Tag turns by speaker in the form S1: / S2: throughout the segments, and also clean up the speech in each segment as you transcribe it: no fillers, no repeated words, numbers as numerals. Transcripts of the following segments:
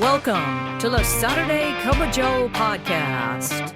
S1: Welcome to the Saturday Cup of Joe podcast.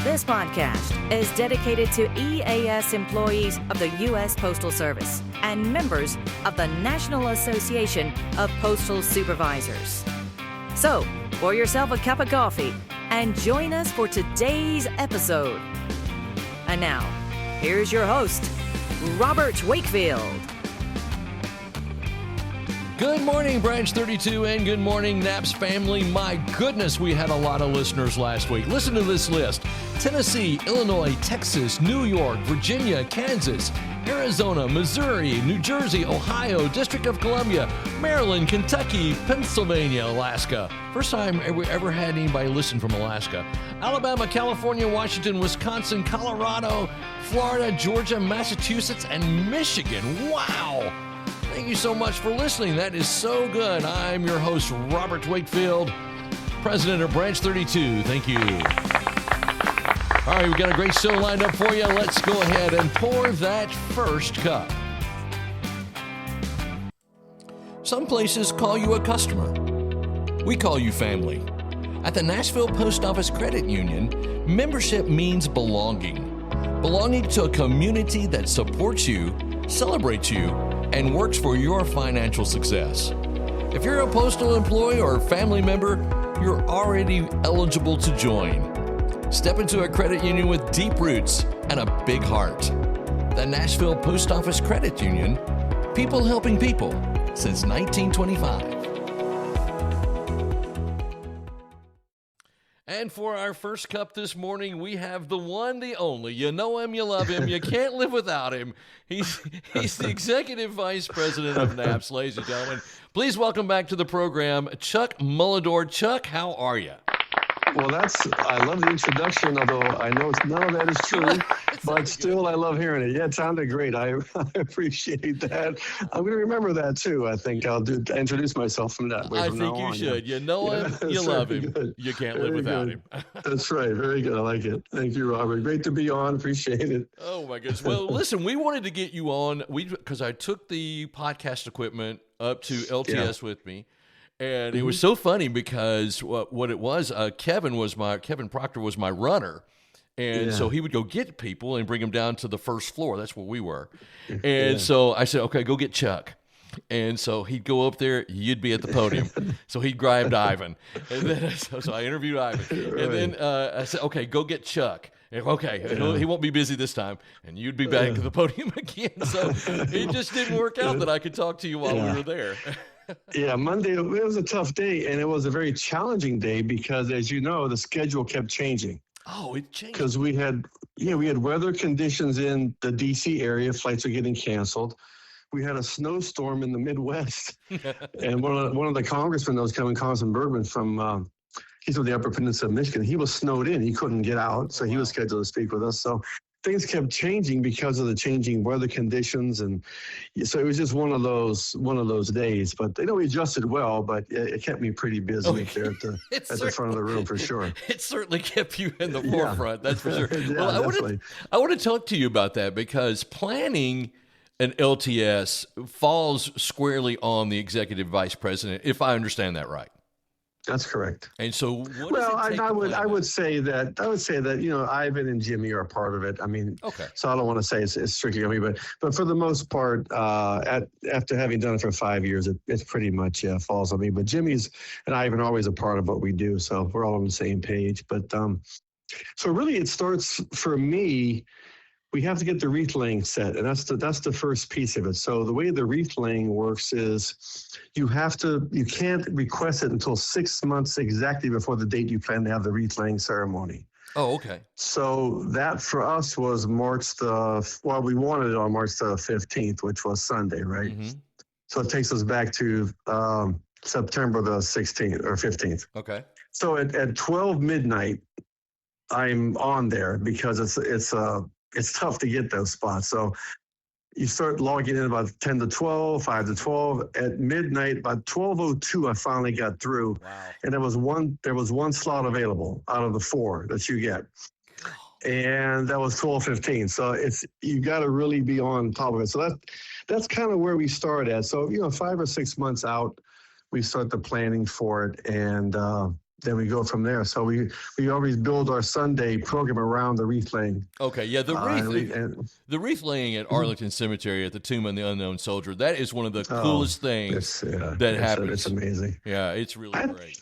S1: This podcast is dedicated to EAS employees of the U.S. Postal Service and members of the National Association of Postal Supervisors. So, pour yourself a cup of coffee and join us for today's episode. And now, here's your host, Robert Wakefield.
S2: Good morning, Branch 32, and good morning, Naps family. My goodness, we had a lot of listeners last week. Listen to this list: Tennessee, Illinois, Texas, New York, Virginia, Kansas, Arizona, Missouri, New Jersey, Ohio, District of Columbia, Maryland, Kentucky, Pennsylvania, Alaska. First time we ever had anybody listen from Alaska. Alabama, California, Washington, Wisconsin, Colorado, Florida, Georgia, Massachusetts, and Michigan. Wow! Thank you so much for listening. That is so good. I'm your host, Robert Wakefield, president of Branch 32. Thank you. All right, we've got a great show lined up for you. Let's go ahead and pour that first cup. Some places call you a customer. We call you family. At the Nashville Post Office Credit Union, membership means belonging. Belonging to a community that supports you, celebrates you, and works for your financial success. If you're a postal employee or family member, you're already eligible to join. Step into a credit union with deep roots and a big heart. The Nashville Post Office Credit Union, people helping people since 1925. And for our first cup this morning, we have the one, the only. You know him, you love him, you can't live without him. He's the Executive Vice President of NAPS, ladies and gentlemen. Please welcome back to the program, Chuck Mulidore. Chuck, how are you?
S3: Well, I love the introduction, although I know none of that is true, but still I love hearing it. Yeah, it sounded great. I appreciate that. I'm going to remember that too. I think I'll introduce myself from that way.
S2: I think you should. You know him, you love him. Good. You can't live without him.
S3: That's right. Very good. I like it. Thank you, Robert. Great to be on. Appreciate it.
S2: Oh, my goodness. Well, listen, we wanted to get you on because I took the podcast equipment up to LTS with me. And it was so funny because what it was, Kevin Proctor was my runner. And so he would go get people and bring them down to the first floor. That's where we were. And so I said, okay, go get Chuck. And so he'd go up there, you'd be at the podium. So he grabbed Ivan. And then so I interviewed Ivan. Right. And then I said, okay, go get Chuck. Okay, he won't be busy this time, and you'd be back at the podium again. So it just didn't work out that I could talk to you while we were there.
S3: Yeah, Monday, it was a tough day, and it was a very challenging day because, as you know, the schedule kept changing.
S2: Oh, it changed.
S3: Because we had weather conditions in the D.C. area. Flights are getting canceled. We had a snowstorm in the Midwest, and one of the congressmen that was coming, Congressman Bergman from he's from the Upper Peninsula of Michigan. He was snowed in. He couldn't get out, so he was scheduled to speak with us. So things kept changing because of the changing weather conditions, and so it was just one of those days. But we adjusted well, but it kept me pretty busy there at the front of the room for sure.
S2: It certainly kept you in the forefront, that's for sure.
S3: Yeah,
S2: well, I want to talk to you about that because planning an LTS falls squarely on the executive vice president, if I understand that right.
S3: That's correct.
S2: And so,
S3: I would say that Ivan and Jimmy are a part of it. I mean, so I don't want to say it's strictly on me, but for the most part, after having done it for 5 years, it pretty much falls on me. But Jimmy's and Ivan are always a part of what we do, so we're all on the same page. But so really, it starts for me. We have to get the wreath laying set, and that's the first piece of it. So the way the wreath laying works is you can't request it until 6 months exactly before the date you plan to have the wreath laying ceremony.
S2: Oh, okay.
S3: So that for us was we wanted it on March the 15th, which was Sunday, right? Mm-hmm. So it takes us back to September the 16th or 15th.
S2: Okay.
S3: So at 12 midnight, I'm on there because it's tough to get those spots. So you start logging in about 10 to 12, 5 to 12. At midnight, about 12:02, I finally got through. Wow. And there was one slot available out of the 4 that you get. and that was 12:15. So you got to really be on top of it. So that's kind of where we start at. So 5 or 6 months out, we start the planning for it, and then we go from there. So we always build our Sunday program around the wreath laying.
S2: Okay, yeah, the wreath laying at Arlington Cemetery at the Tomb of the Unknown Soldier. That is one of the coolest things that happens.
S3: It's amazing.
S2: Yeah, it's really great.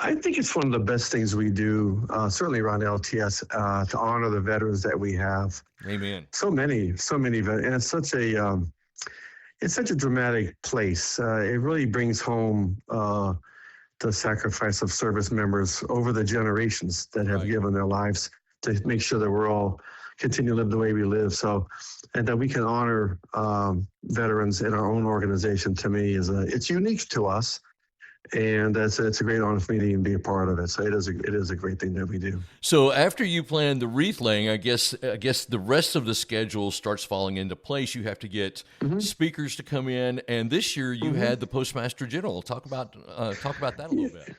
S3: I think it's one of the best things we do, certainly around LTS, to honor the veterans that we have.
S2: Amen.
S3: So many veterans, and it's such a dramatic place. It really brings home the sacrifice of service members over the generations that have given their lives to make sure that we're all continue to live the way we live. So, and that we can honor veterans in our own organization, to me, it's unique to us. And it's a great honor for me to even be a part of it. So it is a great thing that we do.
S2: So after you plan the wreath laying, I guess the rest of the schedule starts falling into place. You have to get speakers to come in, and this year you had the Postmaster General. Talk about that a little bit.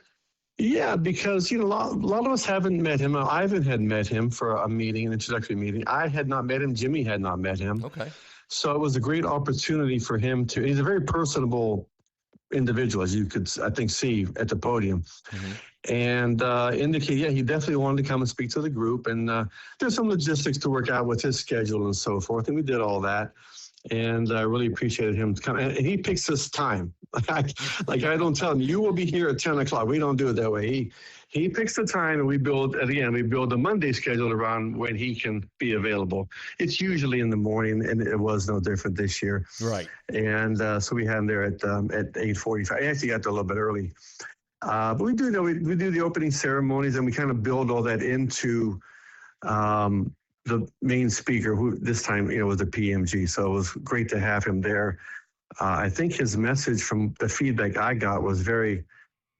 S3: Yeah, because a lot of us haven't met him. Ivan had met him for an introductory meeting. I had not met him. Jimmy had not met him.
S2: Okay.
S3: So it was a great opportunity for him to. He's a very personable individual, as you could, I think, see at the podium, and indicate, he definitely wanted to come and speak to the group. And there's some logistics to work out with his schedule and so forth, and we did all that. And I really appreciated him coming. And he picks his time. Like I don't tell him, you will be here at 10 o'clock. We don't do it that way. He picks the time, and we build a Monday schedule around when he can be available. It's usually in the morning, and it was no different this year.
S2: Right.
S3: And so we had him there at 8:45. I actually got there a little bit early. But we do the opening ceremonies, and we kind of build all that into the main speaker, who this time was the PMG. So it was great to have him there. I think his message, from the feedback I got, was very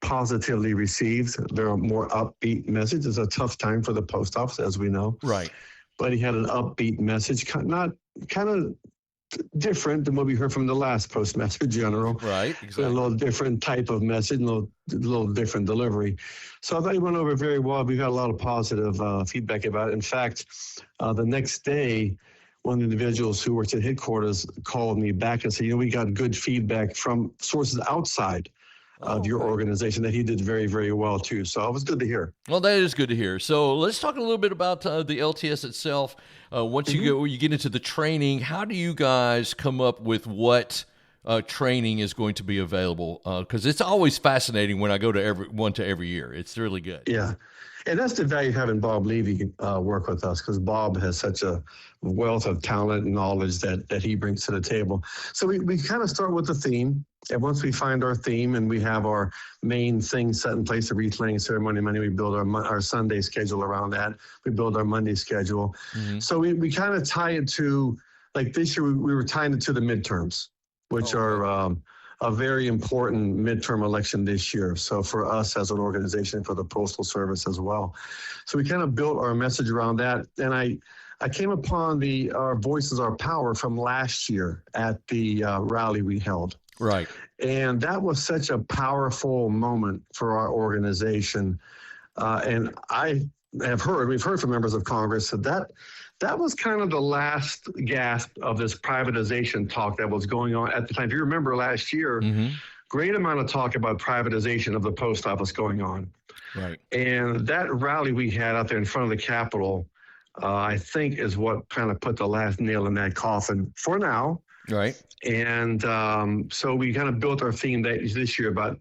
S3: positively received. There are more upbeat message. It's a tough time for the post office, as we know.
S2: Right.
S3: But he had an upbeat message, kind of different than what we heard from the last Postmaster General.
S2: Right, exactly.
S3: A little different type of message, a little different delivery. So I thought he went over very well. We got a lot of positive feedback about it. In fact, the next day, one of the individuals who works at headquarters called me back and said, we got good feedback from sources outside of your organization that he did very, very well too. So it was good to hear.
S2: Well, that is good to hear. So let's talk a little bit about the LTS itself. Once you get into the training, how do you guys come up with what training is going to be available? Because it's always fascinating when I go to every year. It's really good.
S3: Yeah. And that's the value of having Bob Levy work with us, because Bob has such a wealth of talent and knowledge that he brings to the table. So we kind of start with the theme. And once we find our theme and we have our main thing set in place, the wreath laying ceremony Monday, we build our Sunday schedule around that. We build our Monday schedule. So we kind of tie it to, like this year, we were tying it to the midterms, which are a very important midterm election this year. So for us as an organization, for the Postal Service as well. So we kind of built our message around that. And I came upon our Voices Are Power from last year at the rally we held.
S2: Right.
S3: And that was such a powerful moment for our organization. And we've heard from members of Congress that was kind of the last gasp of this privatization talk that was going on at the time. If you remember last year, great amount of talk about privatization of the post office going on.
S2: Right.
S3: And that rally we had out there in front of the Capitol, I think, is what kind of put the last nail in that coffin for now.
S2: Right.
S3: And so we kind of built our theme this year about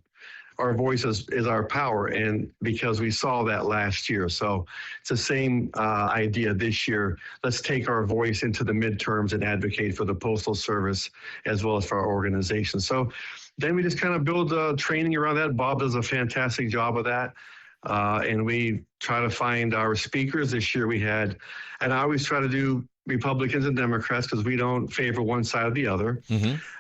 S3: our voice is our power, and because we saw that last year. So it's the same idea this year. Let's take our voice into the midterms and advocate for the Postal Service as well as for our organization. So then we just kind of build training around that. Bob does a fantastic job of that. And we try to find our speakers. This year we had, and I always try to do Republicans and Democrats because we don't favor one side or the other.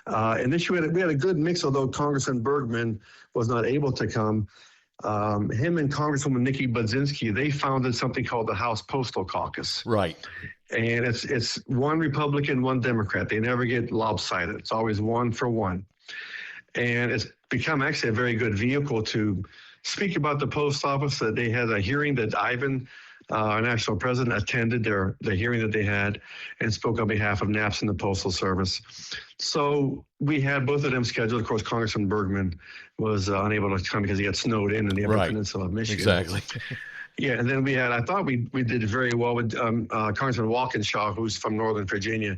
S3: And this year we had a good mix, although Congressman Bergman was not able to come. Him and Congresswoman Nikki Budzinski, they founded something called the House Postal Caucus.
S2: Right.
S3: And it's one Republican, one Democrat. They never get lopsided. It's always one for one. And it's become actually a very good vehicle to speak about the post office. That they had a hearing that Ivan our national president, attended the hearing that they had and spoke on behalf of NAPS and the Postal Service. So we had both of them scheduled. Of course, Congressman Bergman was unable to come because he got snowed in the Upper Peninsula of Michigan.
S2: Exactly.
S3: Yeah, and then I thought we did very well with Congressman Walkinshaw, who's from Northern Virginia.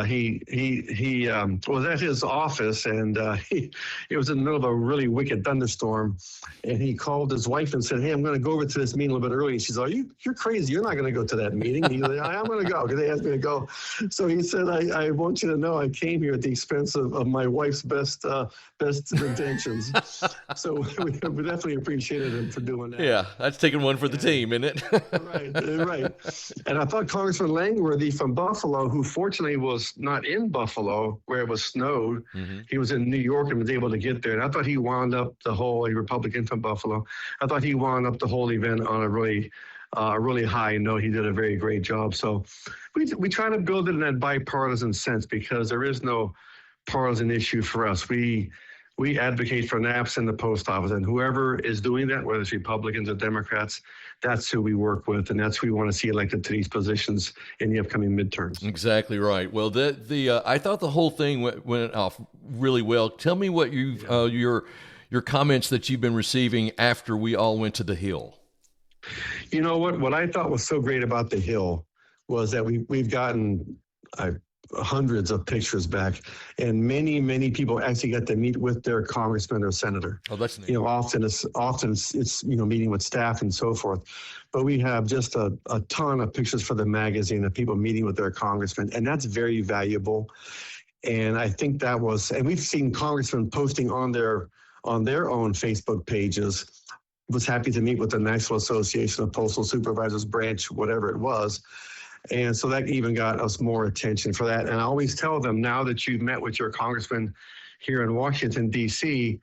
S3: He was at his office, and it was in the middle of a really wicked thunderstorm, and he called his wife and said, "Hey, I'm going to go over to this meeting a little bit early." And she said, "You're crazy. You're not going to go to that meeting." And he said, "I'm going to go because they asked me to go." So he said, I want you to know I came here at the expense of my wife's best intentions." So we definitely appreciated him for doing that.
S2: Yeah, that's taking one for the team, isn't it?
S3: Right. And I thought Congressman Langworthy from Buffalo, who fortunately was not in Buffalo where it was snowed. Mm-hmm. He was in New York and was able to get there. And I thought he wound up the whole, a Republican from Buffalo, I thought he wound up the whole event on a really high note. He did a very great job. So we try to build it in that bipartisan sense because there is no partisan issue for us. We advocate for NAPS and the post office, and whoever is doing that, whether it's Republicans or Democrats, that's who we work with, and that's who we want to see elected to these positions in the upcoming midterms.
S2: Exactly right. Well, I thought the whole thing went off really well. Tell me what your comments that you've been receiving after we all went to the Hill.
S3: You know what I thought was so great about the Hill was that we've gotten hundreds of pictures back, and many people actually got to meet with their congressman or senator.
S2: Oh, that's neat.
S3: Often it's meeting with staff and so forth, but we have just a ton of pictures for the magazine of people meeting with their congressman, and that's very valuable. And I think that was, and we've seen congressmen posting on their own Facebook pages, was happy to meet with the National Association of Postal Supervisors branch, whatever it was. And so that even got us more attention for that. And I always tell them, now that you've met with your congressman here in Washington, D.C.,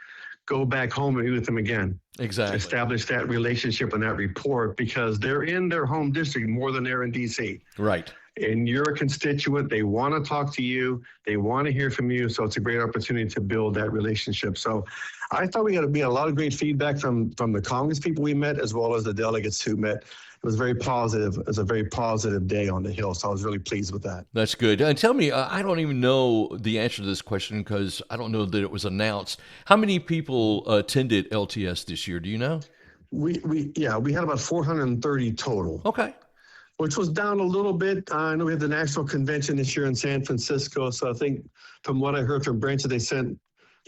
S3: go back home and meet with them again.
S2: Exactly.
S3: Establish that relationship and that rapport, because they're in their home district more than they're in D.C.
S2: Right.
S3: And you're a constituent. They want to talk to you. They want to hear from you. So it's a great opportunity to build that relationship. So I thought we had a lot of great feedback from the Congress people we met, as well as the delegates who met. It was very positive. It was a very positive day on the Hill, so I was really pleased with that.
S2: That's good. And tell me, I don't even know the answer to this question because I don't know that it was announced. How many people attended LTS this year? Do you know?
S3: We had about 430 total.
S2: Okay.
S3: Which was down a little bit. I know we had the national convention this year in San Francisco, so I think from what I heard from branches, they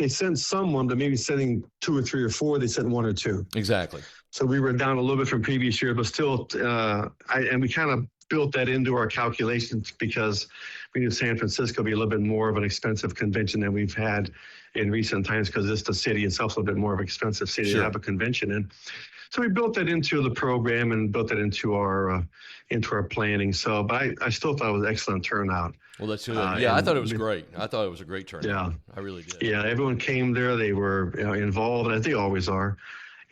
S3: sent someone, but maybe sending 2 or 3 or 4, they sent 1 or 2.
S2: Exactly.
S3: So we were down a little bit from previous year, but still, and we kind of built that into our calculations because we knew San Francisco would be a little bit more of an expensive convention than we've had in recent times because the city itself is a little bit more of an expensive city to have a convention in. So we built that into the program and built that into our planning. So, but I still thought it was an excellent turnout.
S2: Well, that's good. I thought it was great. I thought it was a great turnout. Yeah, I really did.
S3: Yeah, everyone came there. They were involved, as they always are.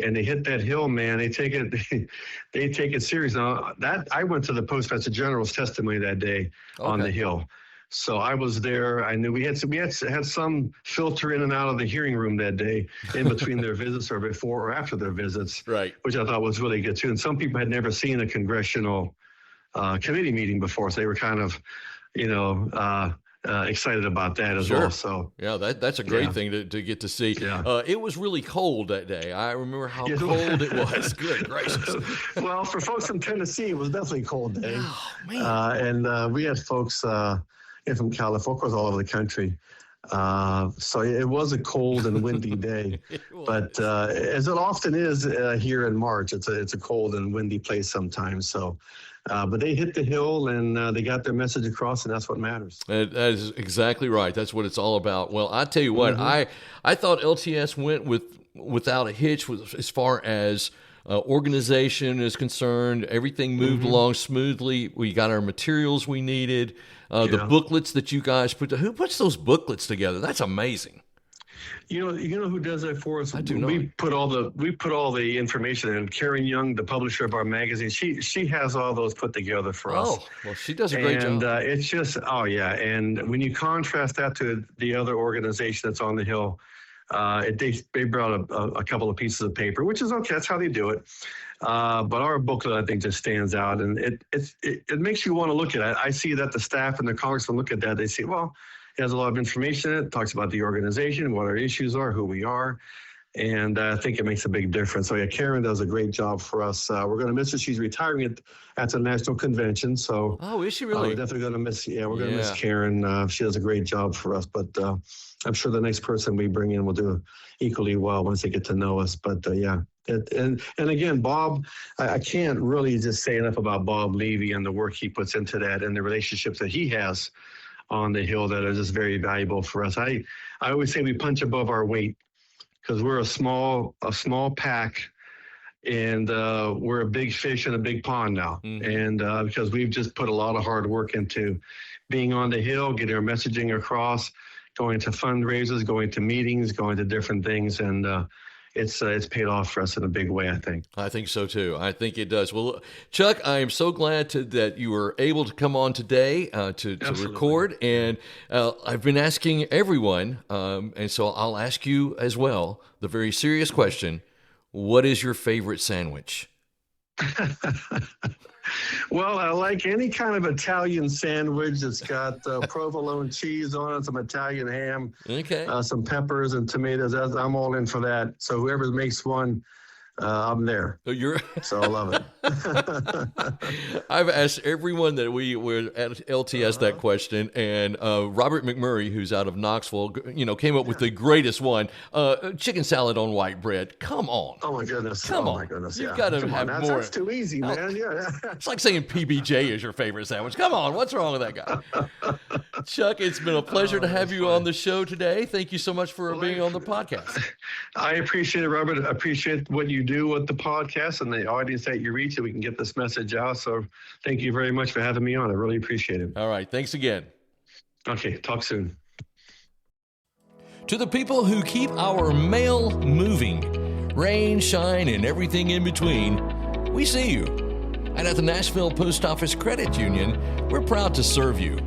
S3: And they hit that hill, man. They take it serious. Now that I went to the Postmaster General's testimony that day on the Hill, so I was there. I knew we had some filter in and out of the hearing room that day, in between their visits or before or after their visits,
S2: right?
S3: Which I thought was really good too. And some people had never seen a congressional committee meeting before, so they were kind of, excited about that as well. So
S2: yeah, that's a great thing to get to see. Yeah. It was really cold that day. I remember how cold it was. Good gracious.
S3: Well, for folks from Tennessee, it was definitely a cold day.
S2: Oh, man.
S3: And we had folks from California, all over the country. So it was a cold and windy day, but as it often is here in March, it's a cold and windy place sometimes. So, but they hit the hill and they got their message across, and that's what matters.
S2: That is exactly right. That's what it's all about. Well, I tell you what, I thought LTS went without a hitch as far as organization is concerned. Everything moved along smoothly. We got our materials we needed. The booklets that you guys who puts those booklets together? That's amazing.
S3: You know who does that for us?
S2: I do know.
S3: We put all the information in. Karen Young, the publisher of our magazine, she has all those put together for us.
S2: Oh, well, she does a great job.
S3: And it's just, and when you contrast that to the other organization that's on the Hill, They brought a couple of pieces of paper, which is okay. That's how they do it. But our booklet, I think, just stands out, and it makes you want to look at it. I see that the staff and the congressman look at that. They say, well, it has a lot of information in it. It talks about the organization, what our issues are, who we are. And I think it makes a big difference. So, yeah, Karen does a great job for us. We're going to miss her. She's retiring at the national convention. So,
S2: is she really?
S3: We're definitely going to miss. Yeah, we're going to miss Karen. She does a great job for us. But I'm sure the next person we bring in will do equally well once they get to know us. But and again, Bob, I can't really just say enough about Bob Levy and the work he puts into that and the relationships that he has on the Hill that are just very valuable for us. I always say we punch above our weight, because we're a small pack, and we're a big fish in a big pond now. Mm-hmm. And because we've just put a lot of hard work into being on the Hill, getting our messaging across, going to fundraisers, going to meetings, going to different things, and it's paid off for us in a big way, I think.
S2: I think so, too. I think it does. Well, Chuck, I am so glad that you were able to come on today to record. And I've been asking everyone, and so I'll ask you as well, the very serious question, what is your favorite sandwich?
S3: Well, I like any kind of Italian sandwich that's got provolone cheese on it, some Italian ham, some peppers and tomatoes. I'm all in for that. So whoever makes one, I'm there. So I love it.
S2: I've asked everyone that we were at LTS that question, and Robert McMurray, who's out of Knoxville, came up with the greatest one: chicken salad on white bread. Come on!
S3: Oh my goodness! My goodness!
S2: You've got to have more.
S3: That's too easy, man. Yeah.
S2: It's like saying PBJ is your favorite sandwich. Come on! What's wrong with that guy? Chuck, it's been a pleasure to have you on the show today. Thank you so much for being on the podcast.
S3: I appreciate it, Robert. I appreciate what you do with the podcast and the audience that you reach, so we can get this message out. So thank you very much for having me on. I really appreciate it.
S2: All right. Thanks again.
S3: Okay. Talk soon.
S2: To the people who keep our mail moving, rain, shine, and everything in between, we see you. And at the Nashville Post Office Credit Union, we're proud to serve you.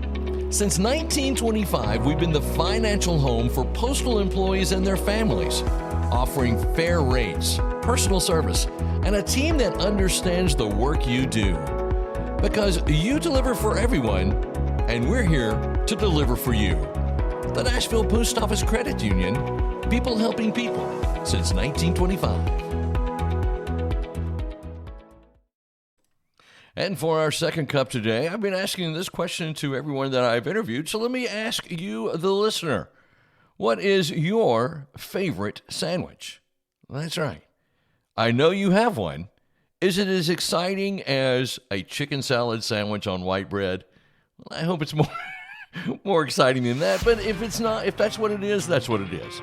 S2: Since 1925, we've been the financial home for postal employees and their families, offering fair rates, personal service, and a team that understands the work you do. Because you deliver for everyone, and we're here to deliver for you. The Nashville Post Office Credit Union, people helping people since 1925. And for our second cup today, I've been asking this question to everyone that I've interviewed, so let me ask you, the listener. What is your favorite sandwich? That's right. I know you have one. Is it as exciting as a chicken salad sandwich on white bread? Well, I hope it's more exciting than that. But if it's not, if that's what it is, that's what it is.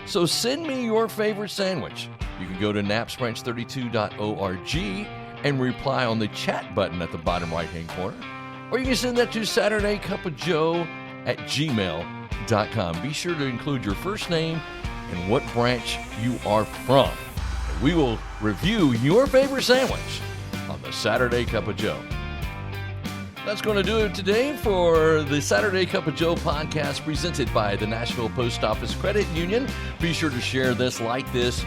S2: So send me your favorite sandwich. You can go to napsbranch32.org and reply on the chat button at the bottom right-hand corner. Or you can send that to SaturdayCupOfJoe@gmail.com. Be sure to include your first name and what branch you are from. And we will review your favorite sandwich on the Saturday Cup of Joe. That's going to do it today for the Saturday Cup of Joe podcast presented by the Nashville Post Office Credit Union. Be sure to share this, like this,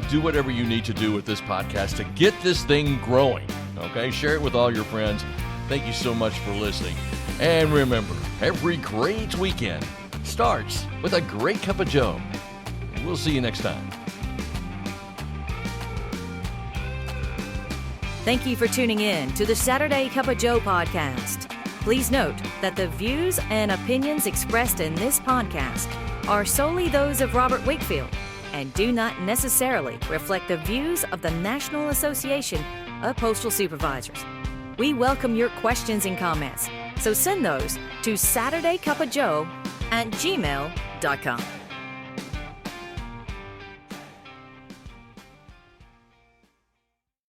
S2: do whatever you need to do with this podcast to get this thing growing. Okay, share it with all your friends. Thank you so much for listening. And remember, every great weekend starts with a great cup of Joe. We'll see you next time.
S1: Thank you for tuning in to the Saturday Cup of Joe podcast. Please note that the views and opinions expressed in this podcast are solely those of Robert Wakefield and do not necessarily reflect the views of the National Association of Postal Supervisors. We welcome your questions and comments, so send those to SaturdayCupOfJoe@gmail.com.